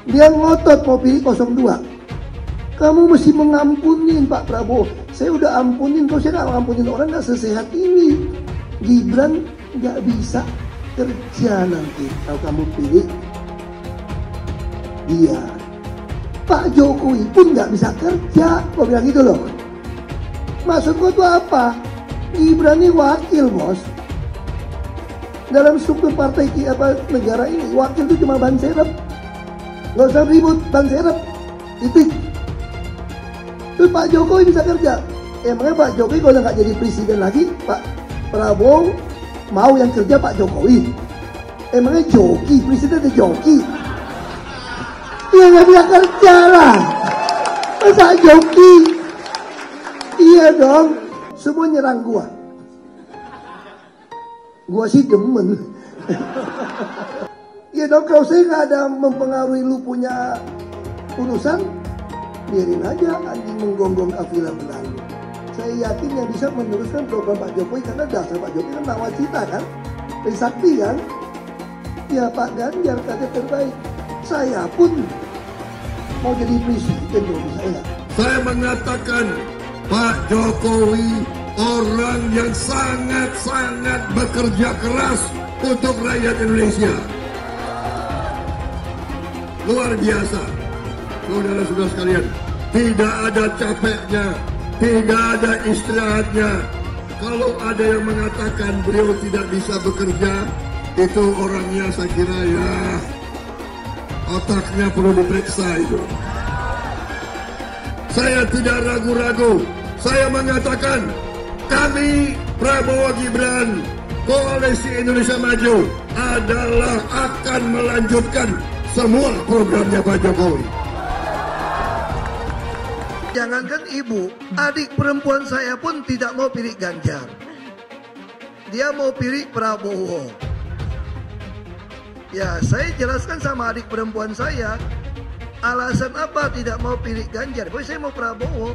Dia ngotot mau pilih 02. Kamu mesti mengampunin Pak Prabowo. Saya udah ampunin, kok saya nggak ngampunin orang nggak sesehat ini. Gibran nggak bisa kerja nanti kalau kamu pilih dia. Pak Jokowi pun nggak bisa kerja. Gua bilang gitu loh. Maksud gua tuh apa? Gibran ini wakil, bos. Dalam struktur partai negara ini, wakil itu cuma ban serep. Gak usah ribut, ban serep. Titik. Terus Pak Jokowi bisa kerja. Emangnya Pak Jokowi kalau nggak jadi presiden lagi, Pak Prabowo mau yang kerja Pak Jokowi? Emangnya joki, presiden itu joki? Ya nggak bisa kerja lah. Masa joki? Iya dong. Semua nyerang gua. Gua sih demen. Iya dong, kalau saya nggak ada mempengaruhi lu punya urusan, biarin aja anjing menggonggong kafilah berlalu. Saya yakin yang bisa meneruskan program Pak Jokowi, karena dasar Pak Jokowi kan nawacita kan, Trisakti kan. Ya Pak Ganjar kader terbaik. Saya pun mau jadi presiden kalau saya. Saya mengatakan Pak Jokowi orang yang sangat-sangat bekerja keras untuk rakyat Indonesia. Luar biasa. Saudara-saudara sekalian, tidak ada capeknya, tidak ada istirahatnya. Kalau ada yang mengatakan beliau tidak bisa bekerja, itu orangnya saya kira ya otaknya perlu diperiksa itu. Saya tidak ragu-ragu, saya mengatakan kami Prabowo Gibran, Koalisi Indonesia Maju adalah akan melanjutkan semua programnya Pak Jokowi. Jangankan ibu, adik perempuan saya pun tidak mau pilih Ganjar. Dia mau pilih Prabowo. Ya, saya jelaskan sama adik perempuan saya, alasan apa tidak mau pilih Ganjar. Pokoknya saya mau Prabowo.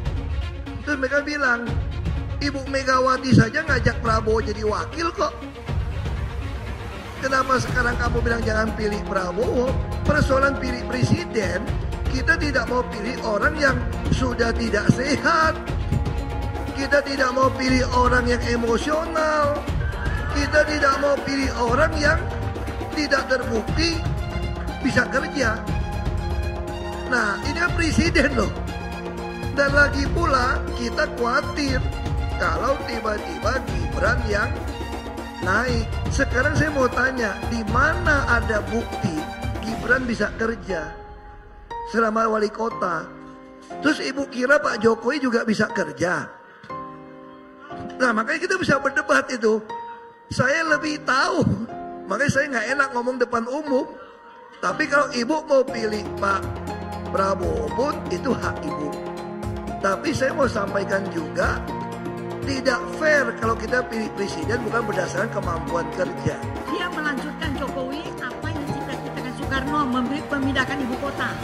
Terus mereka bilang, Ibu Megawati saja ngajak Prabowo jadi wakil kok. Kenapa sekarang kamu bilang jangan pilih Prabowo? Persoalan pilih presiden, kita tidak mau pilih orang yang sudah tidak sehat. Kita tidak mau pilih orang yang emosional. Kita tidak mau pilih orang yang tidak terbukti bisa kerja. Nah, ini kan presiden loh. Dan lagi pula kita khawatir kalau tiba-tiba Gibran yang naik. Sekarang saya mau tanya, di mana ada bukti Gibran bisa kerja selama wali kota? Terus ibu kira Pak Jokowi juga bisa kerja? Nah, makanya kita bisa berdebat itu. Saya lebih tahu, makanya saya nggak enak ngomong depan umum. Tapi kalau ibu mau pilih Pak Prabowo pun itu hak ibu. Tapi saya mau sampaikan juga, tidak fair kalau kita pilih presiden bukan berdasarkan kemampuan kerja. Dia melanjutkan Jokowi apa yang dicita-citakan Soekarno, memindahkan ibu kota.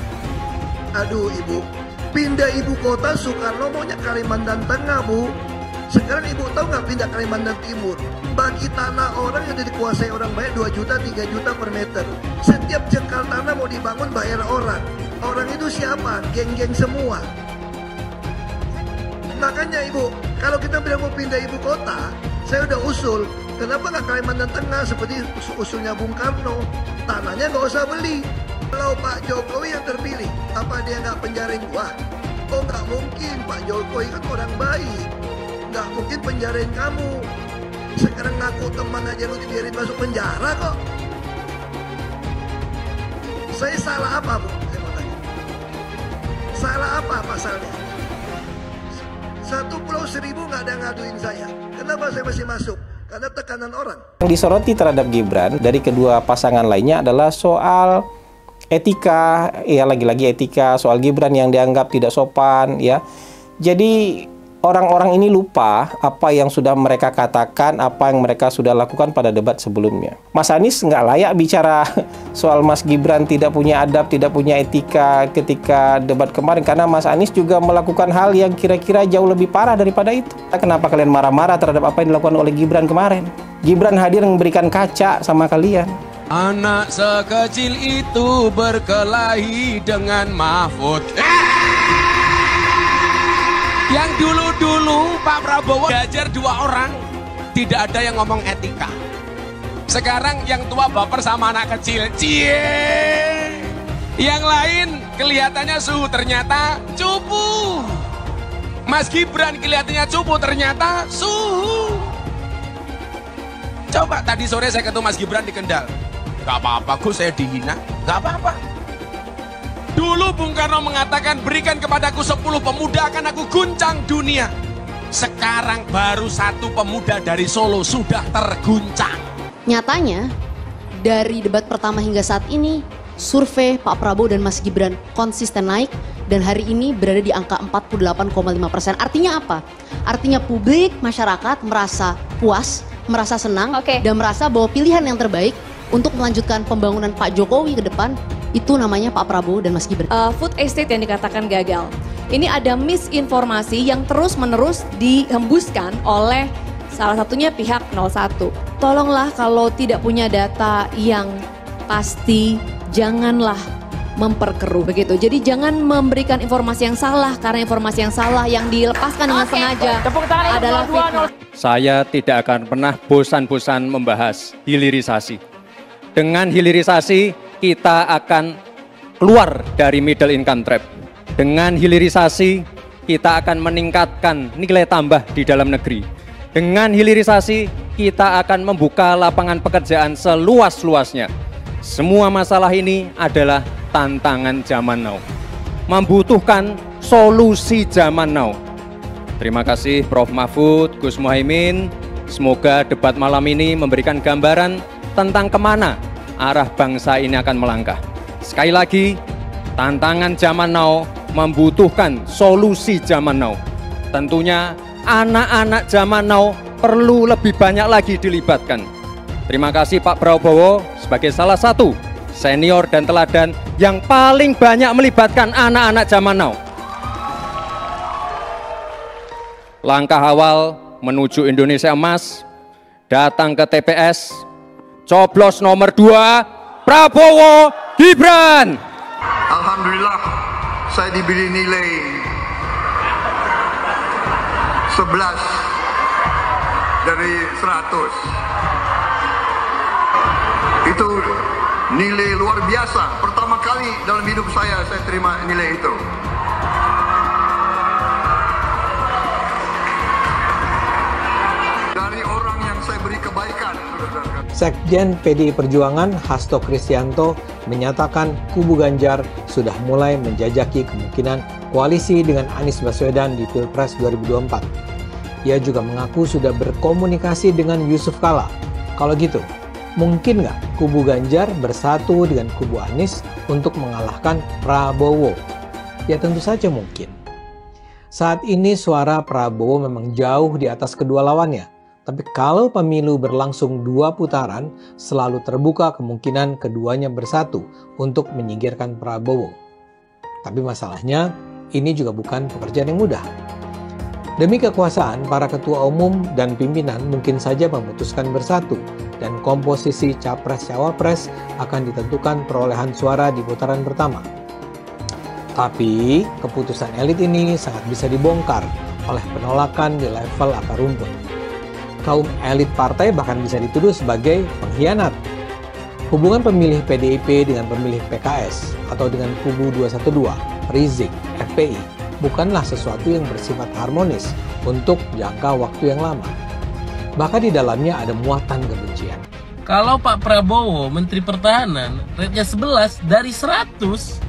Aduh ibu, pindah ibu kota Soekarno maunya Kalimantan Tengah bu. Sekarang ibu tahu nggak pindah Kalimantan Timur? Bagi tanah orang yang dikuasai orang banyak 2 juta, 3 juta per meter. Setiap jengkal tanah mau dibangun bayar orang. Orang itu siapa? Geng-geng semua. Makanya ibu, kalau kita bilang mau pindah ibu kota, saya udah usul, kenapa nggak Kalimantan Tengah seperti usulnya Bung Karno? Tanahnya nggak usah beli. Kalau Pak Jokowi yang terpilih, apa dia nggak penjarain gua? Oh nggak mungkin, Pak Jokowi kan orang baik. Nggak mungkin penjarain kamu. Sekarang ngaku teman aja lu dibiarin masuk penjara kok. Saya salah apa bu? Saya mau tanya. Salah apa pasalnya? 1 Pulau Seribu nggak ada ngaduin saya. Kenapa saya masih masuk? Karena tekanan orang. Yang disoroti terhadap Gibran dari kedua pasangan lainnya adalah soal etika, ya lagi-lagi etika, soal Gibran yang dianggap tidak sopan, ya. Jadi orang-orang ini lupa apa yang sudah mereka katakan, apa yang mereka sudah lakukan pada debat sebelumnya. Mas Anies nggak layak bicara soal Mas Gibran tidak punya adab, tidak punya etika ketika debat kemarin, karena Mas Anies juga melakukan hal yang kira-kira jauh lebih parah daripada itu. Kenapa kalian marah-marah terhadap apa yang dilakukan oleh Gibran kemarin? Gibran hadir memberikan kaca sama kalian. Anak sekecil itu berkelahi dengan Mahfud. Yang dulu-dulu Pak Prabowo diajar 2 orang, tidak ada yang ngomong etika. Sekarang yang tua baper sama anak kecil. Cie. Yang lain kelihatannya suhu, ternyata cupu. Mas Gibran kelihatannya cupu, ternyata suhu. Coba tadi sore saya ketemu Mas Gibran di Kendal. Gak apa-apa, Gus, saya dihina. Gak apa-apa. Dulu Bung Karno mengatakan, berikan kepadaku 10 pemuda akan aku guncang dunia. Sekarang baru 1 pemuda dari Solo sudah terguncang. Nyatanya, dari debat pertama hingga saat ini, survei Pak Prabowo dan Mas Gibran konsisten naik dan hari ini berada di angka 48,5%. Artinya apa? Artinya publik, masyarakat merasa puas, merasa senang, dan merasa bahwa pilihan yang terbaik untuk melanjutkan pembangunan Pak Jokowi ke depan itu namanya Pak Prabowo dan Mas Gibran. Food estate yang dikatakan gagal. Ini ada misinformasi yang terus-menerus dihembuskan oleh salah satunya pihak 01. Tolonglah kalau tidak punya data yang pasti, janganlah memperkeruh begitu. Jadi jangan memberikan informasi yang salah, karena informasi yang salah yang dilepaskan dengan sengaja adalah fitnah. Saya tidak akan pernah bosan-bosan membahas hilirisasi. Dengan hilirisasi kita akan keluar dari middle income trap. Dengan hilirisasi kita akan meningkatkan nilai tambah di dalam negeri. Dengan hilirisasi kita akan membuka lapangan pekerjaan seluas-luasnya. Semua masalah ini adalah tantangan zaman now. Membutuhkan solusi zaman now. Terima kasih Prof. Mahfud, Gus Muhaimin. Semoga debat malam ini memberikan gambaran tentang kemana arah bangsa ini akan melangkah. Sekali lagi, tantangan zaman now membutuhkan solusi zaman now. Tentunya anak-anak zaman now perlu lebih banyak lagi dilibatkan. Terima kasih Pak Prabowo sebagai salah satu senior dan teladan yang paling banyak melibatkan anak-anak zaman now. Langkah awal menuju Indonesia Emas, datang ke TPS, coblos nomor 2, Prabowo Gibran. Alhamdulillah, saya diberi nilai 11 dari 100. Itu nilai luar biasa. Pertama kali dalam hidup saya terima nilai itu. Dari orang yang saya beri kebaikan. Sekjen PDI Perjuangan Hasto Kristianto menyatakan kubu Ganjar sudah mulai menjajaki kemungkinan koalisi dengan Anies Baswedan di Pilpres 2024. Ia juga mengaku sudah berkomunikasi dengan Yusuf Kala. Kalau gitu, mungkin nggak kubu Ganjar bersatu dengan kubu Anies untuk mengalahkan Prabowo? Ya tentu saja mungkin. Saat ini suara Prabowo memang jauh di atas kedua lawannya. Tapi kalau pemilu berlangsung 2 putaran, selalu terbuka kemungkinan keduanya bersatu untuk menyingkirkan Prabowo. Tapi masalahnya, ini juga bukan pekerjaan yang mudah. Demi kekuasaan, para ketua umum dan pimpinan mungkin saja memutuskan bersatu, dan komposisi capres-cawapres akan ditentukan perolehan suara di putaran pertama. Tapi, keputusan elit ini sangat bisa dibongkar oleh penolakan di level akar rumput. Kaum elit partai bahkan bisa dituduh sebagai pengkhianat. Hubungan pemilih PDIP dengan pemilih PKS atau dengan kubu 212, Rizik, FPI, bukanlah sesuatu yang bersifat harmonis untuk jangka waktu yang lama. Bahkan di dalamnya ada muatan kebencian. Kalau Pak Prabowo, Menteri Pertahanan, rate-nya 11 dari 100,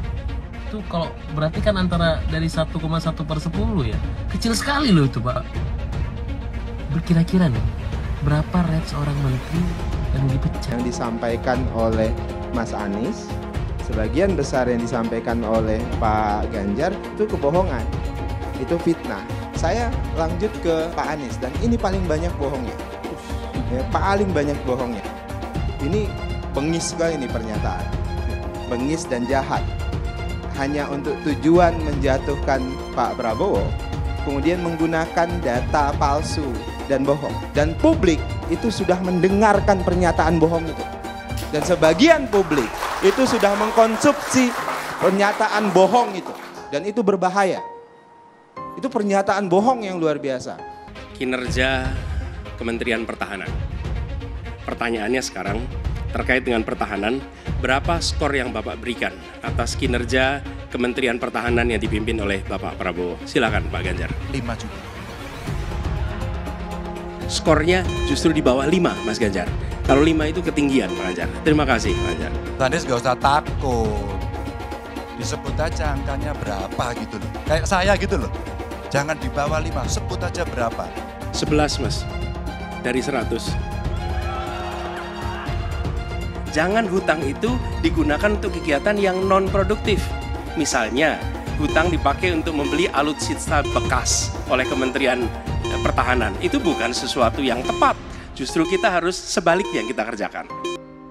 itu kalau berarti kan antara dari 1,1/10 ya. Kecil sekali loh itu Pak. Berkira-kira nih, berapa rate seorang menteri yang dipecat? Yang disampaikan oleh Mas Anies, sebagian besar yang disampaikan oleh Pak Ganjar itu kebohongan, itu fitnah. Saya lanjut ke Pak Anies dan ini paling banyak bohongnya, ya, paling banyak bohongnya. Ini bengis sekali ini pernyataan, bengis dan jahat, hanya untuk tujuan menjatuhkan Pak Prabowo, kemudian menggunakan data palsu dan bohong. Dan publik itu sudah mendengarkan pernyataan bohong itu. Dan sebagian publik itu sudah mengkonsumsi pernyataan bohong itu. Dan itu berbahaya. Itu pernyataan bohong yang luar biasa. Kinerja Kementerian Pertahanan. Pertanyaannya sekarang terkait dengan pertahanan, berapa skor yang Bapak berikan atas kinerja Kementerian Pertahanan yang dipimpin oleh Bapak Prabowo? Silakan Pak Ganjar. 5 juga. Skornya justru di bawah 5 Mas Ganjar. Kalau 5 itu ketinggian Pak Ganjar. Terima kasih Pak Ganjar. Anies gak usah takut. Disebut aja angkanya berapa gitu loh. Kayak saya gitu loh. Jangan di bawah 5, sebut aja berapa. 11 Mas, dari 100. Jangan hutang itu digunakan untuk kegiatan yang non-produktif. Misalnya, hutang dipakai untuk membeli alutsista bekas oleh Kementerian Pertahanan. Itu bukan sesuatu yang tepat. Justru kita harus sebaliknya yang kita kerjakan.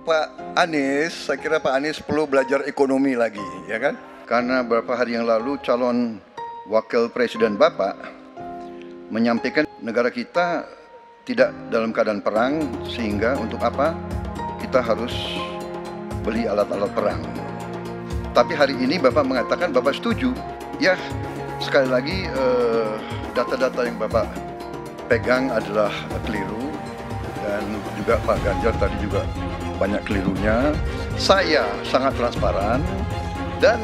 Pak Anies, saya kira Pak Anies perlu belajar ekonomi lagi, ya kan? Karena beberapa hari yang lalu calon wakil presiden Bapak menyampaikan negara kita tidak dalam keadaan perang, sehingga untuk apa kita harus beli alat-alat perang. Tapi hari ini Bapak mengatakan Bapak setuju. Ya, sekali lagi data-data yang Bapak pegang adalah keliru, dan juga Pak Ganjar tadi juga banyak kelirunya. Saya sangat transparan, dan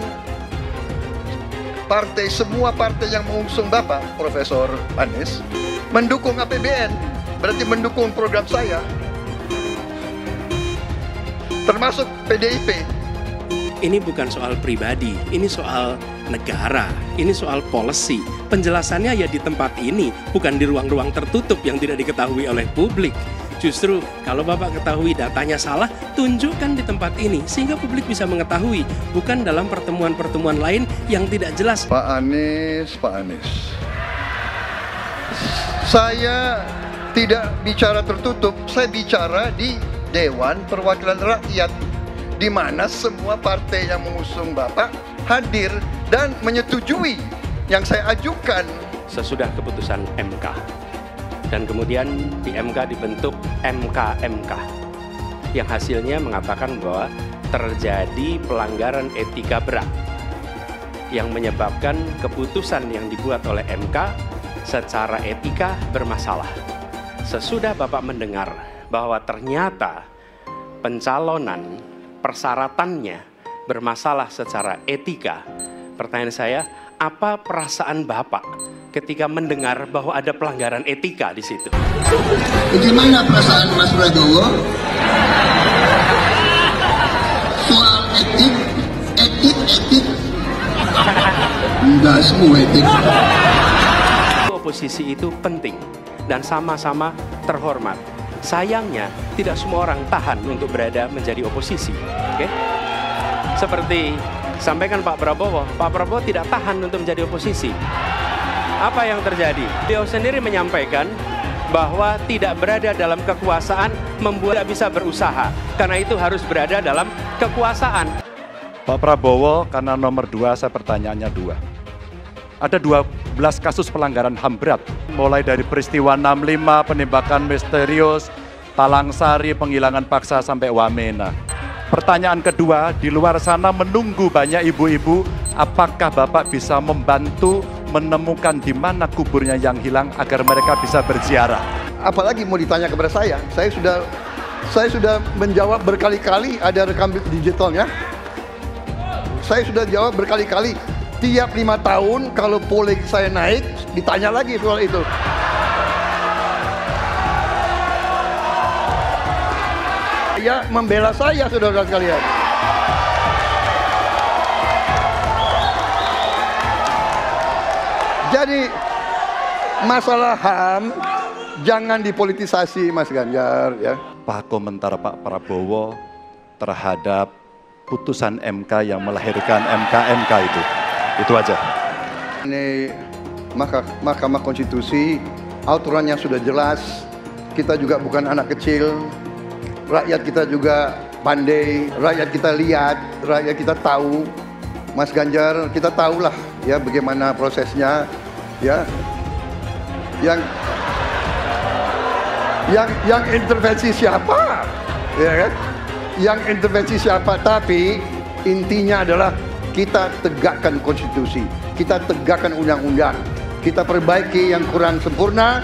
semua partai yang mengusung Bapak, Profesor Anies, mendukung APBN, berarti mendukung program saya, termasuk PDIP. Ini bukan soal pribadi, ini soal negara, ini soal policy. Penjelasannya ya di tempat ini, bukan di ruang-ruang tertutup yang tidak diketahui oleh publik. Justru kalau Bapak ketahui datanya salah, tunjukkan di tempat ini sehingga publik bisa mengetahui, bukan dalam pertemuan-pertemuan lain yang tidak jelas. Pak Anies, saya tidak bicara tertutup, saya bicara di Dewan Perwakilan Rakyat, di mana semua partai yang mengusung Bapak hadir dan menyetujui yang saya ajukan. Sesudah keputusan MK. Dan kemudian di MK dibentuk MK yang hasilnya mengatakan bahwa terjadi pelanggaran etika berat yang menyebabkan keputusan yang dibuat oleh MK secara etika bermasalah. Sesudah Bapak mendengar bahwa ternyata pencalonan persyaratannya bermasalah secara etika, pertanyaan saya, apa perasaan Bapak ketika mendengar bahwa ada pelanggaran etika di situ? Bagaimana perasaan Mas Prabowo? Soal etik. Enggak semua etik. Oposisi itu penting dan sama-sama terhormat. Sayangnya tidak semua orang tahan untuk berada menjadi oposisi. Oke? Seperti sampaikan Pak Prabowo tidak tahan untuk menjadi oposisi. Apa yang terjadi? Beliau sendiri menyampaikan bahwa tidak berada dalam kekuasaan membuat tidak bisa berusaha. Karena itu harus berada dalam kekuasaan. Pak Prabowo, karena nomor 2 saya pertanyaannya 2. Ada 12 kasus pelanggaran HAM berat. Mulai dari peristiwa 65, penembakan misterius, Talang Sari, penghilangan paksa sampai Wamena. Pertanyaan kedua, di luar sana menunggu banyak ibu-ibu, apakah Bapak bisa membantu menemukan di mana kuburnya yang hilang agar mereka bisa berziarah? Apalagi mau ditanya kepada saya sudah menjawab berkali-kali, ada rekam digitalnya. Saya sudah jawab berkali-kali, tiap 5 tahun kalau polik saya naik, ditanya lagi soal itu. Ya, membela saya, saudara sekalian. Jadi masalah HAM jangan dipolitisasi, Mas Ganjar, ya. Apa komentar Pak Prabowo terhadap putusan MK yang melahirkan MK itu? Itu aja. Ini Mahkamah Konstitusi, aturannya sudah jelas. Kita juga bukan anak kecil. Rakyat kita juga pandai, rakyat kita lihat, rakyat kita tahu. Mas Ganjar, kita tahulah ya bagaimana prosesnya, ya. Yang intervensi siapa? Ya kan? yang intervensi siapa, tapi intinya adalah kita tegakkan konstitusi, kita tegakkan undang-undang, kita perbaiki yang kurang sempurna,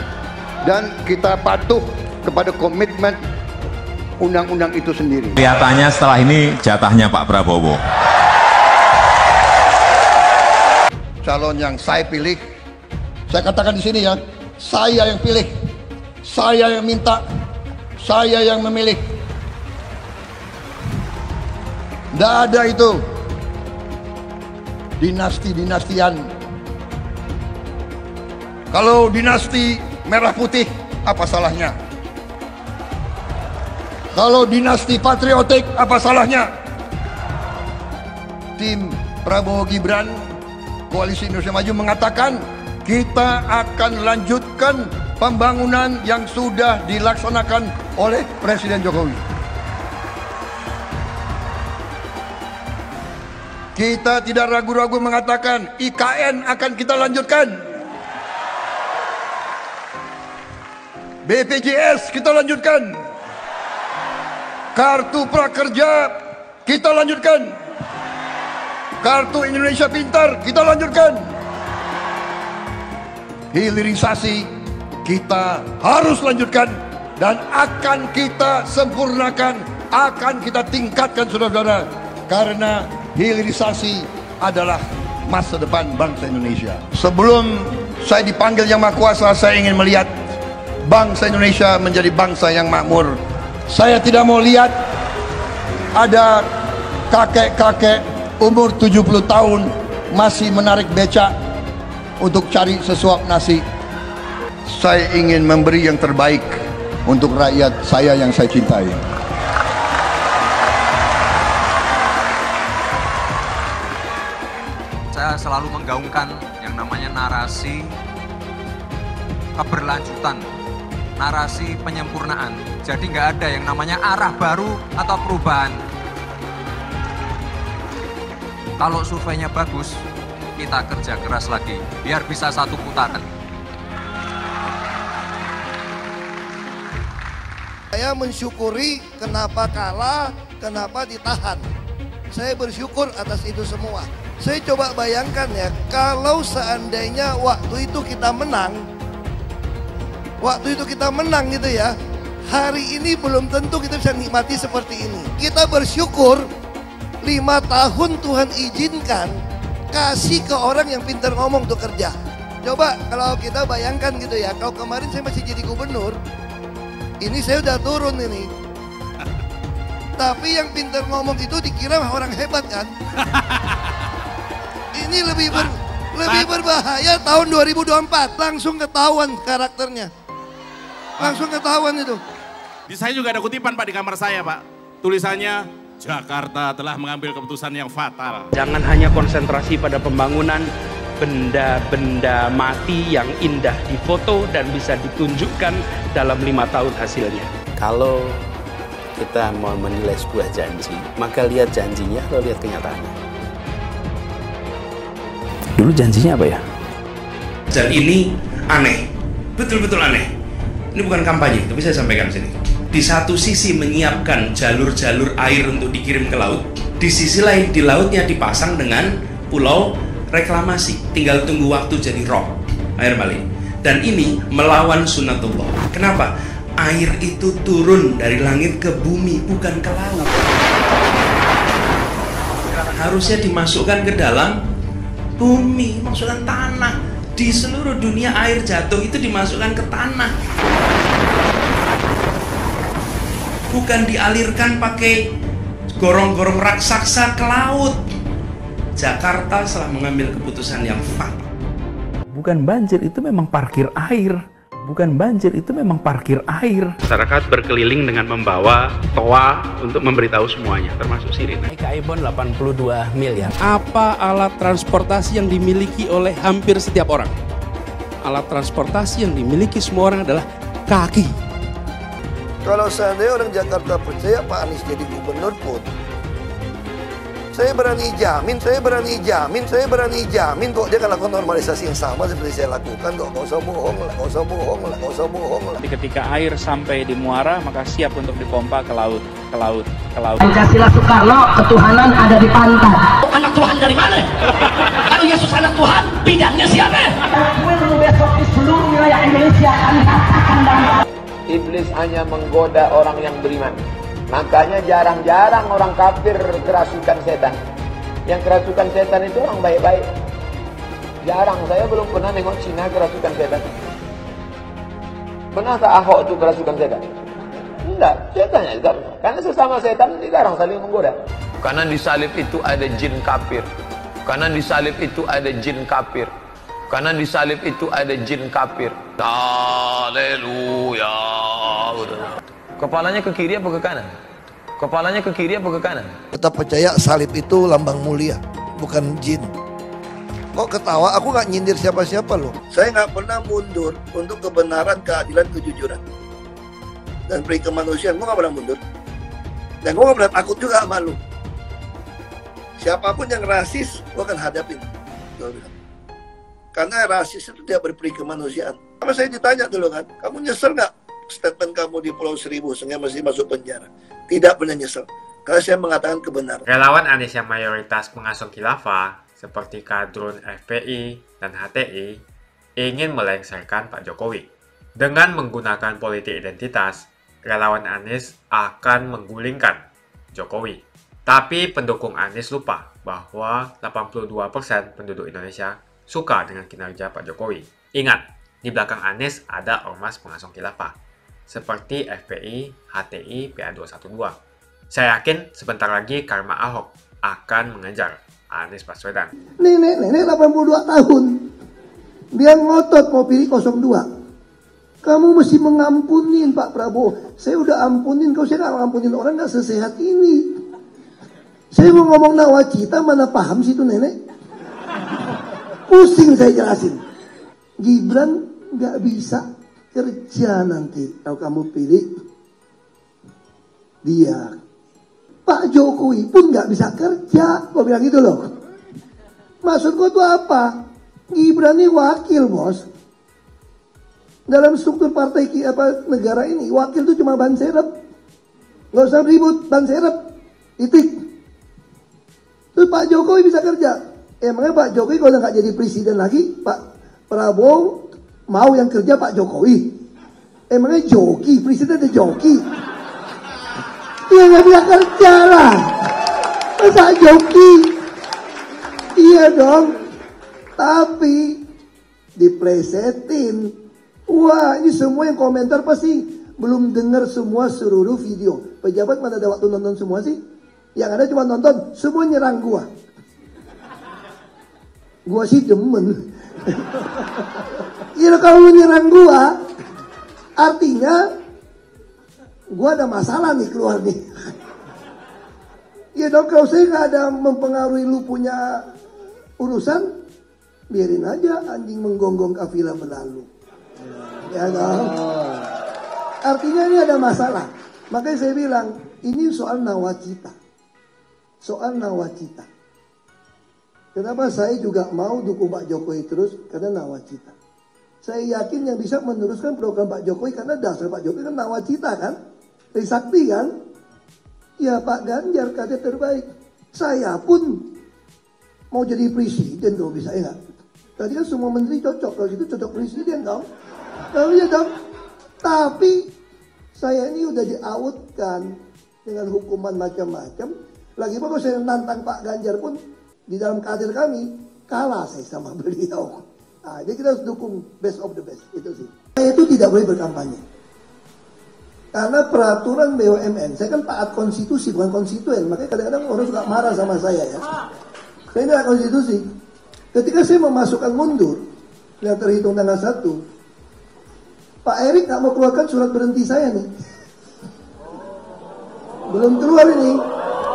dan kita patuh kepada komitmen undang-undang itu sendiri. Kelihatannya setelah ini jatahnya Pak Prabowo. Calon yang saya pilih, saya katakan di sini ya, saya yang pilih, saya yang minta, saya yang memilih. Tidak ada itu dinasti-dinastian. Kalau dinasti merah putih, apa salahnya? Kalau dinasti patriotik, apa salahnya? Tim Prabowo Gibran, Koalisi Indonesia Maju mengatakan kita akan lanjutkan pembangunan yang sudah dilaksanakan oleh Presiden Jokowi. Kita tidak ragu-ragu mengatakan IKN akan kita lanjutkan. BPJS kita lanjutkan. Kartu Prakerja kita lanjutkan. Kartu Indonesia Pintar kita lanjutkan. Hilirisasi kita harus lanjutkan dan akan kita sempurnakan, akan kita tingkatkan, saudara-saudara, karena hilirisasi adalah masa depan bangsa Indonesia. Sebelum saya dipanggil Yang Maha Kuasa, saya ingin melihat bangsa Indonesia menjadi bangsa yang makmur. Saya tidak mau lihat ada kakek-kakek umur 70 tahun masih menarik becak untuk cari sesuap nasi. Saya ingin memberi yang terbaik untuk rakyat saya yang saya cintai. Saya selalu menggaungkan yang namanya narasi keberlanjutan, narasi penyempurnaan. Jadi nggak ada yang namanya arah baru atau perubahan. Kalau surveinya bagus, kita kerja keras lagi, biar bisa satu putaran. Saya mensyukuri kenapa kalah, kenapa ditahan. Saya bersyukur atas itu semua. Saya coba bayangkan ya, kalau seandainya waktu itu kita menang gitu ya, hari ini belum tentu kita bisa nikmati seperti ini. Kita bersyukur 5 tahun Tuhan izinkan kasih ke orang yang pintar ngomong untuk kerja. Coba kalau kita bayangkan gitu ya, kalau kemarin saya masih jadi gubernur, ini saya udah turun ini. Tapi yang pintar ngomong itu dikira orang hebat kan? Ini lebih berbahaya tahun 2024, langsung ketahuan karakternya. Langsung ketahuan itu. Di saya juga ada kutipan Pak di kamar saya Pak. Tulisannya, Jakarta telah mengambil keputusan yang fatal. Jangan hanya konsentrasi pada pembangunan benda-benda mati yang indah difoto dan bisa ditunjukkan dalam 5 tahun hasilnya. Kalau kita mau menilai sebuah janji, maka lihat janjinya atau lihat kenyataannya. Dulu janjinya apa ya? Dan ini aneh, betul-betul aneh. Ini bukan kampanye, tapi saya sampaikan sini. Di satu sisi menyiapkan jalur-jalur air untuk dikirim ke laut, di sisi lain di lautnya dipasang dengan pulau reklamasi, tinggal tunggu waktu jadi rob, air balik. Dan ini melawan sunnatullah. Kenapa? Air itu turun dari langit ke bumi, bukan ke laut. Harusnya dimasukkan ke dalam bumi, masukkan tanah. Di seluruh dunia air jatuh itu dimasukkan ke tanah, bukan dialirkan pakai gorong-gorong raksasa ke laut. Jakarta telah mengambil keputusan yang fatal. Bukan banjir, itu memang parkir air. Bukan banjir, itu memang parkir air. Masyarakat berkeliling dengan membawa toa untuk memberitahu semuanya, termasuk sirine. Ibon 82 miliar. Apa alat transportasi yang dimiliki oleh hampir setiap orang? Alat transportasi yang dimiliki semua orang adalah kaki. Kalau seandainya orang Jakarta percaya Pak Anies jadi gubernur pun, Saya berani jamin kok dia akan lakukan normalisasi yang sama seperti saya lakukan kok. Nggak usah bohong lah. Ketika air sampai di muara, maka siap untuk dipompa ke laut. Pancasila Soekarno, ketuhanan ada di pantat. Anak Tuhan dari mana? Kalau Yesus anak Tuhan, bidangnya siapa? Besok di seluruh wilayah Indonesia kami katakan dan Iblis hanya menggoda orang yang beriman. Makanya jarang-jarang orang kafir kerasukan setan. Yang kerasukan setan itu orang baik-baik. Jarang, saya belum pernah nengok Cina kerasukan setan. Pernah tak Ahok itu kerasukan setan? Enggak, setannya juga. Karena sesama setan jarang saling menggoda. Karena di salib itu ada jin kafir. Karena di salib itu ada jin kafir. Karena di salib itu ada jin kafir. Haleluya. Kepalanya ke kiri apa ke kanan? Kepalanya ke kiri apa ke kanan? Tetap percaya salib itu lambang mulia, bukan jin. Kok ketawa? Aku nggak nyindir siapa-siapa loh. Saya nggak pernah mundur untuk kebenaran, keadilan, kejujuran, dan peri kemanusiaan. Gue nggak pernah mundur. Dan gue nggak pernah takut juga sama lu. Siapapun yang rasis, gue akan hadapin. Karena rasis itu tidak berperi kemanusiaan. Sama saya ditanya dulu kan, kamu nyesel nggak statement kamu di Pulau Seribu sehingga masih masuk penjara? Tidak pernah nyesel, karena saya mengatakan kebenaran. Relawan Anies yang mayoritas pengasuh khilafah seperti kadrun FPI dan HTI ingin melengsarkan Pak Jokowi. Dengan menggunakan politik identitas, relawan Anies akan menggulingkan Jokowi. Tapi pendukung Anies lupa bahwa 82% penduduk Indonesia suka dengan kinerja Pak Jokowi. Ingat, di belakang Anies ada ormas pengasuh khilafah seperti FPI, HTI, PA212. Saya yakin sebentar lagi karma Ahok akan mengejar Anies Baswedan. Nenek 82 tahun. Dia ngotot mau pilih 02. Kamu mesti mengampunin Pak Prabowo. Saya udah ampunin kau, saya nggak ngampunin orang nggak sesehat ini. Saya mau ngomong nawacita, mana paham sih itu nenek? Pusing saya jelasin. Gibran nggak bisa kerja nanti kalau kamu pilih dia. Pak Jokowi pun nggak bisa kerja. Gue bilang gitu loh. Maksud gue tuh apa? Gibran ini wakil, bos. Dalam struktur partai negara ini, wakil itu cuma ban serep. Nggak usah ribut, ban serep. Titik. Terus Pak Jokowi bisa kerja. Emangnya Pak Jokowi kalau nggak jadi presiden lagi, Pak Prabowo mau yang kerja Pak Jokowi? Emangnya joki, presiden ada joki? Ya nggak bisa kerja lah. Masa joki? Iya dong. Tapi diplesetin. Wah, ini semua yang komentar pasti belum dengar semua seluruh video. Pejabat mana ada waktu nonton semua sih? Yang ada cuma nonton, semua nyerang gua. Gua sih demen. Ya kalau nyerang gua, artinya gua ada masalah nih keluar nih. Ya dong, kalau saya nggak ada mempengaruhi lu punya urusan, biarin aja anjing menggonggong kafilah berlalu. Ya dong. Artinya ini ada masalah. Makanya saya bilang, ini soal nawacita. Soal nawacita. Kenapa saya juga mau dukung Pak Jokowi terus? Karena nawacita. Saya yakin yang bisa meneruskan program Pak Jokowi, karena dasar Pak Jokowi kan nawacita kan? Trisakti kan? Ya Pak Ganjar kader terbaik. Saya pun mau jadi presiden kalau bisa, ya nggak? Tadi kan semua menteri cocok, kalau itu cocok presiden dong. Kalau ya dong. Tapi saya ini udah diautkan dengan hukuman macam-macam. Lagi kalau saya nantang Pak Ganjar pun di dalam kader kami kalah saya sama beliau. Nah, jadi kita harus dukung best of the best, itu sih. Saya itu tidak boleh berkampanye. Karena peraturan BUMN, saya kan taat konstitusi bukan konstituen, makanya kadang-kadang orang suka marah sama saya ya. Saya ini taat konstitusi. Ketika saya memasukkan mundur yang terhitung tanggal 1, Pak Erik nggak mau keluarkan surat berhenti saya nih. Belum keluar ini.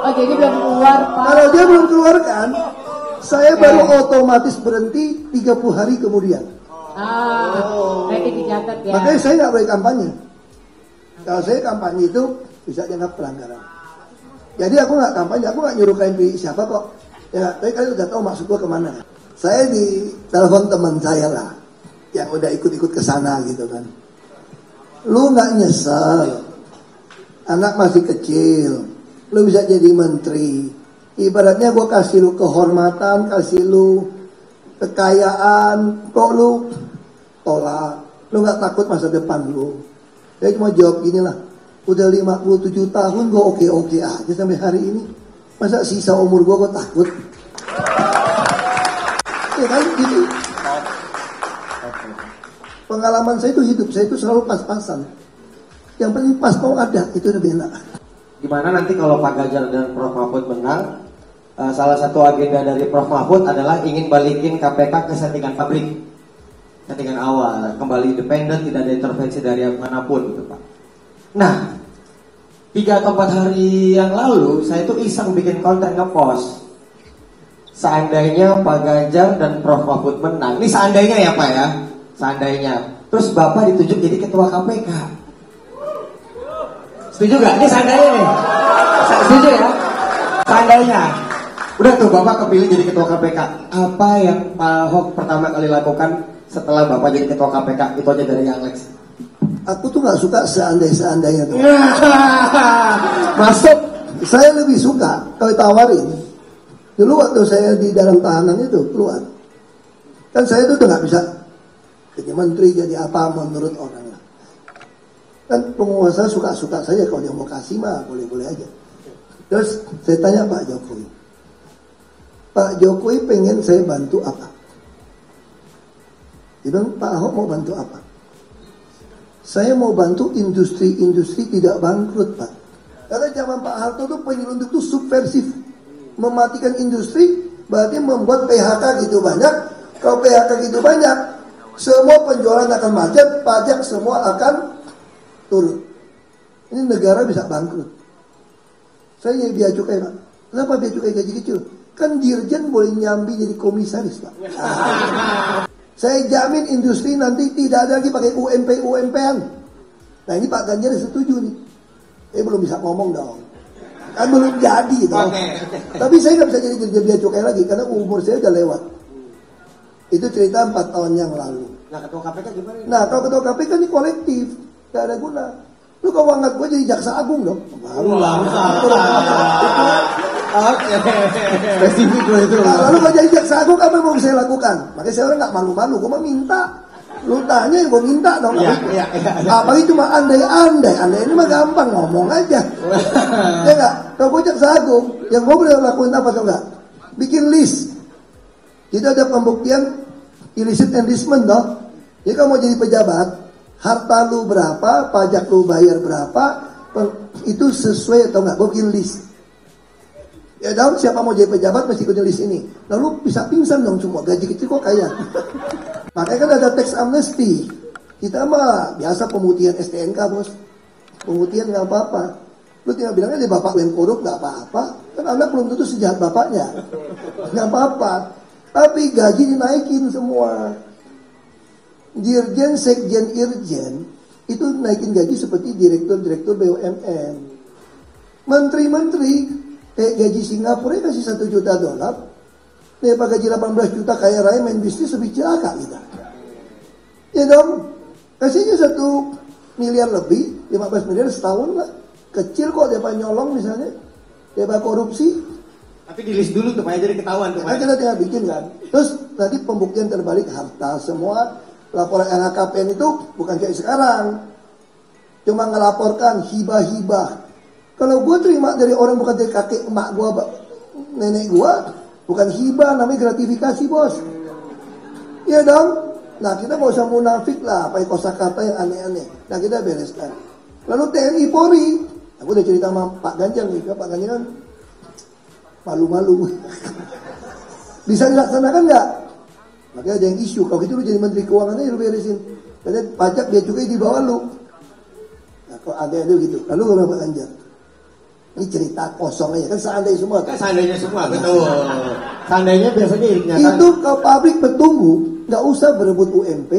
Oke, ini belum keluar, Pak. Kalau dia belum keluarkan, saya baru otomatis berhenti 30 hari kemudian. Nanti dicatat ya. Makanya saya nggak boleh kampanye. Kalau saya kampanye itu bisa dianggap pelanggaran. Jadi aku nggak kampanye, aku nggak nyuruh kalian pilih siapa kok. Ya, tapi kalian udah tahu maksud gua kemana. Saya di telepon teman saya lah, yang udah ikut-ikut ke sana gitu kan. Lu nggak nyesel, anak masih kecil, lu bisa jadi menteri. Ibaratnya gua kasih lu kehormatan, kasih lu kekayaan, kok lu tolak. Lu nggak takut masa depan lu. Saya cuma jawab gini lah. Udah 57 tahun gue oke-oke aja sampai hari ini. Masa sisa umur gue takut? Ya kan gitu. Pengalaman saya itu hidup saya itu selalu pas-pasan. Yang penting pas mau ada, itu udah enak. Gimana nanti kalau Pak Ganjar dan Prof Mahfud menang, salah satu agenda dari Prof Mahfud adalah ingin balikin KPK ke settingan pabrik, settingan awal, kembali independen, tidak ada intervensi dari manapun gitu Pak. Nah, 3 atau 4 hari yang lalu saya tuh iseng bikin konten ngepost. Seandainya Pak Ganjar dan Prof Mahfud menang, ini seandainya ya Pak ya, seandainya. Terus Bapak ditunjuk jadi ketua KPK. Setuju gak? Ini seandainya nih. Setuju ya? Seandainya. Udah tuh Bapak kepilih jadi ketua KPK. Apa yang Pak Ahok pertama kali lakukan setelah Bapak jadi ketua KPK? Itu aja dari Alex. Aku tuh nggak suka seandai-seandainya tuh. Masuk. Saya lebih suka kalau tawarin. Dulu waktu saya di dalam tahanan itu keluar, kan saya tuh udah nggak bisa jadi menteri, jadi apa menurut orang lah. Kan penguasa suka-suka saja, kalau dia mau kasih mah boleh-boleh aja. Terus saya tanya Pak Jokowi, Pak Jokowi pengen saya bantu apa? Dia bilang, Pak Ahok mau bantu apa? Saya mau bantu industri-industri tidak bangkrut, Pak. Karena zaman Pak Harto itu penyelundup itu subversif. Mematikan industri berarti membuat PHK gitu banyak. Kalau PHK gitu banyak, semua penjualan akan macet, pajak semua akan turun. Ini negara bisa bangkrut. Saya biaya cukai, Pak. Kenapa biaya cukai gaji kecil? Kan dirjen boleh nyambi jadi komisaris, Pak. Saya jamin industri nanti tidak ada lagi pakai UMP-UMP-an. Nah ini Pak Ganjar setuju nih. Belum bisa ngomong dong. Kan belum jadi dong. Tapi saya nggak bisa jadi dirjen bea cukai lagi karena umur saya udah lewat. Itu cerita 4 tahun yang lalu. Nah ketua KPK gimana? Nah kalau ketua KPK ini kolektif, nggak ada guna. Lu kalau angkat gue jadi jaksa agung dong. Baru langsung. Spesifik loh itu. Nah, lalu kalau jadi jaksa agung apa yang mau saya lakukan? Makanya saya orang nggak malu-malu, gue mau minta. Lu tanya gue minta dong. Apalagi cuma andai ini mah gampang ngomong aja. Ya nggak? Kalau gue jaksa agung, yang gue boleh lakuin apa atau enggak? Bikin list. Jadi ada pembuktian illicit enrichment dong. Jadi kalau mau jadi pejabat, harta lu berapa, pajak lu bayar berapa, itu sesuai atau enggak? Gue bikin list. Ya dong, siapa mau jadi pejabat mesti ikutin list ini. Lalu bisa pingsan dong semua, gaji kecil kok kaya. Makanya kan ada tax amnesty. Kita mah biasa pemutihan STNK bos. Pemutihan nggak apa-apa. Lu tinggal bilangnya dia bapak yang korup nggak apa-apa. Kan anak belum tentu sejahat bapaknya. Nggak apa-apa. Tapi gaji dinaikin semua. Dirjen, sekjen, irjen itu naikin gaji seperti direktur-direktur BUMN. Menteri-menteri gaji Singapura kasih $1 juta. Pak gaji 18 juta kaya raya main bisnis lebih celaka kita. Ya dong, kasihnya 1 miliar lebih, 15 miliar setahun lah. Kecil kok dia nyolong misalnya, dia korupsi. Tapi di list dulu tuh Pak, jadi ketahuan tuh Pak. Nah, kita tinggal bikin kan. Terus nanti pembuktian terbalik harta semua. Laporan LHKPN itu bukan kayak sekarang. Cuma ngelaporkan hibah-hibah. Kalau gue terima dari orang bukan dari kakek emak gue, nenek gue, bukan hibah, namanya gratifikasi bos. Iya dong. Nah kita gak usah munafik lah, pakai kosakata yang aneh-aneh. Nah kita bereskan. Lalu TNI Polri, aku udah cerita sama Pak Ganjar nih, Pak Ganjar kan malu-malu. Bisa dilaksanakan nggak? Makanya ada yang isu, kalau gitu lu jadi Menteri Keuangan aja lu beresin. Karena pajak dia juga di bawah lu. Nah kalau ada gitu, lalu gue Pak Ganjar. Ini cerita kosong aja, kan seandainya semua. Kan seandainya semua, betul. Seandainya biasanya itu kalau pabrik bertumbuh, nggak usah berebut UMP.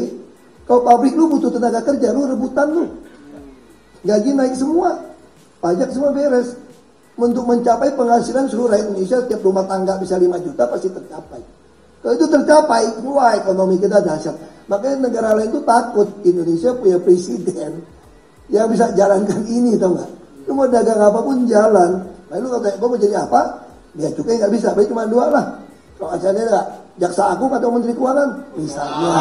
Kalau pabrik lu butuh tenaga kerja, lu rebutan lu. Gaji naik semua, pajak semua beres. untuk mencapai penghasilan seluruh rakyat Indonesia, tiap rumah tangga bisa 5 juta pasti tercapai. Kalau itu tercapai, wah ekonomi kita dahsyat. Makanya negara lain itu takut Indonesia punya presiden yang bisa jalankan ini, tau nggak? Lu mau dagang apapun jalan. Lalu kalau kayak gue mau jadi apa? Biaya cukai nggak bisa, baik cuma 2 lah. Kalau acaranya nggak, jaksa agung atau menteri keuangan, misalnya.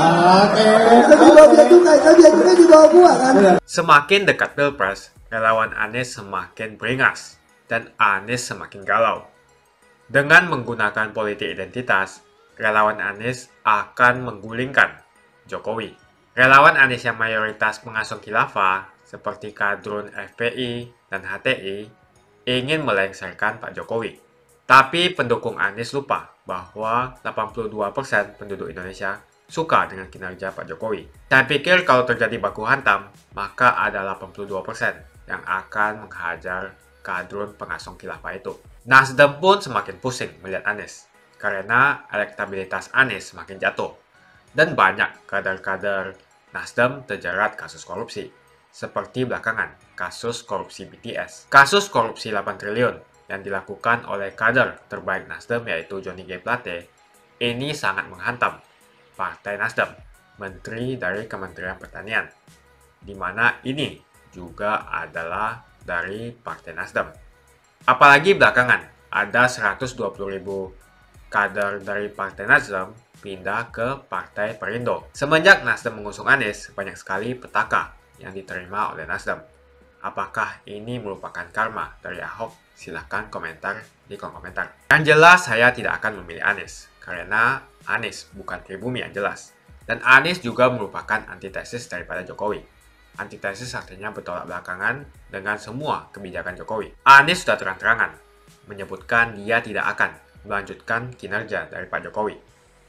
Kita di bawah biaya cukai, kan biaya cukai di bawah gua kan. Semakin dekat Pilpres, relawan Anies semakin beringas dan Anies semakin galau. Dengan menggunakan politik identitas, relawan Anies akan menggulingkan Jokowi. Relawan Anies yang mayoritas pengasuh khilafah seperti kadrun FPI dan HTI ingin melengsarkan Pak Jokowi. Tapi pendukung Anies lupa bahwa 82% penduduk Indonesia suka dengan kinerja Pak Jokowi. Saya pikir kalau terjadi baku hantam, maka ada 82% yang akan menghajar kadrun pengasuh khilafah itu. Nasdem pun semakin pusing melihat Anies, karena elektabilitas Anies semakin jatuh. Dan banyak kader-kader Nasdem terjerat kasus korupsi. Seperti belakangan, kasus korupsi BTS. Kasus korupsi 8 triliun yang dilakukan oleh kader terbaik Nasdem yaitu Johnny G. Plate, ini sangat menghantam Partai Nasdem, Menteri dari Kementerian Pertanian, di mana ini juga adalah dari Partai Nasdem. Apalagi belakangan, ada 120.000 kader dari Partai Nasdem pindah ke Partai Perindo. Semenjak Nasdem mengusung Anies, banyak sekali petaka yang diterima oleh Nasdem. Apakah ini merupakan karma dari Ahok? Silahkan komentar di kolom komentar. Yang jelas, saya tidak akan memilih Anies, karena Anies bukan pribumi yang jelas. Dan Anies juga merupakan antitesis daripada Jokowi. Antitesis artinya bertolak belakangan dengan semua kebijakan Jokowi. Anies sudah terang-terangan menyebutkan dia tidak akan melanjutkan kinerja dari Pak Jokowi.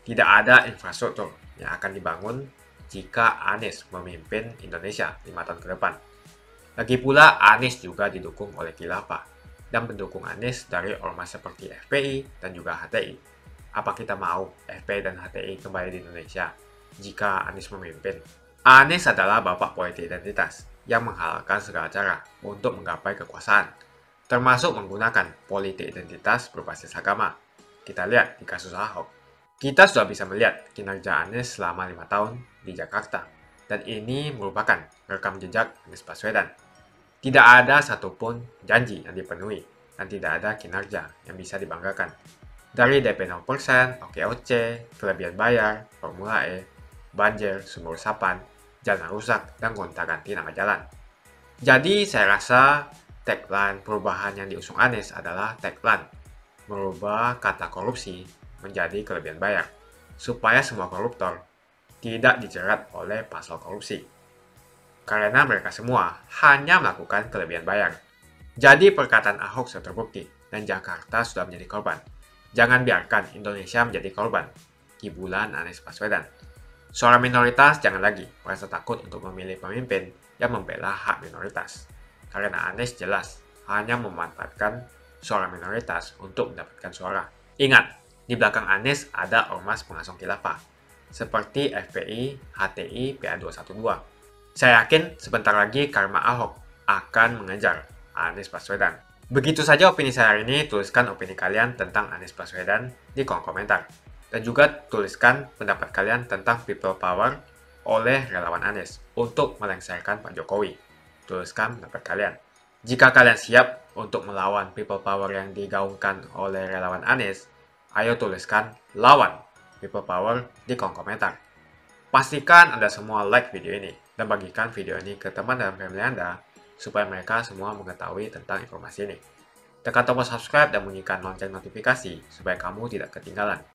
Tidak ada infrastruktur yang akan dibangun jika Anies memimpin Indonesia 5 tahun ke depan. Lagi pula, Anies juga didukung oleh khilafah dan pendukung Anies dari ormas seperti FPI dan juga HTI. Apa kita mau FPI dan HTI kembali di Indonesia jika Anies memimpin? Anies adalah bapak politik identitas yang menghalalkan segala cara untuk menggapai kekuasaan, termasuk menggunakan politik identitas berbasis agama. Kita lihat di kasus Ahok. Kita sudah bisa melihat kinerja Anies selama 5 tahun di Jakarta, dan ini merupakan rekam jejak Anies Baswedan. Tidak ada satupun janji yang dipenuhi, dan tidak ada kinerja yang bisa dibanggakan. Dari DP 0%, OKOC, kelebihan bayar, Formula E, banjir, sumur resapan, jalan rusak, dan gonta-ganti nama jalan. Jadi saya rasa tagline perubahan yang diusung Anies adalah tagline merubah kata korupsi menjadi kelebihan bayar, supaya semua koruptor tidak dijerat oleh pasal korupsi. Karena mereka semua hanya melakukan kelebihan bayar. Jadi perkataan Ahok sudah terbukti, dan Jakarta sudah menjadi korban. Jangan biarkan Indonesia menjadi korban kibulan Anies Baswedan. Suara minoritas jangan lagi merasa takut untuk memilih pemimpin yang membela hak minoritas. Karena Anies jelas hanya memanfaatkan suara minoritas untuk mendapatkan suara. Ingat, di belakang Anies ada ormas pengasuh khilafah, seperti FPI, HTI, PA212. Saya yakin sebentar lagi karma Ahok akan mengejar Anies Baswedan. Begitu saja opini saya hari ini. Tuliskan opini kalian tentang Anies Baswedan di kolom komentar. Dan juga tuliskan pendapat kalian tentang people power oleh relawan Anies untuk melengsarkan Pak Jokowi. Tuliskan pendapat kalian. Jika kalian siap untuk melawan people power yang digaungkan oleh relawan Anies, ayo tuliskan lawan people power di kolom komentar. Pastikan Anda semua like video ini dan bagikan video ini ke teman dan family Anda supaya mereka semua mengetahui tentang informasi ini. Tekan tombol subscribe dan bunyikan lonceng notifikasi supaya kamu tidak ketinggalan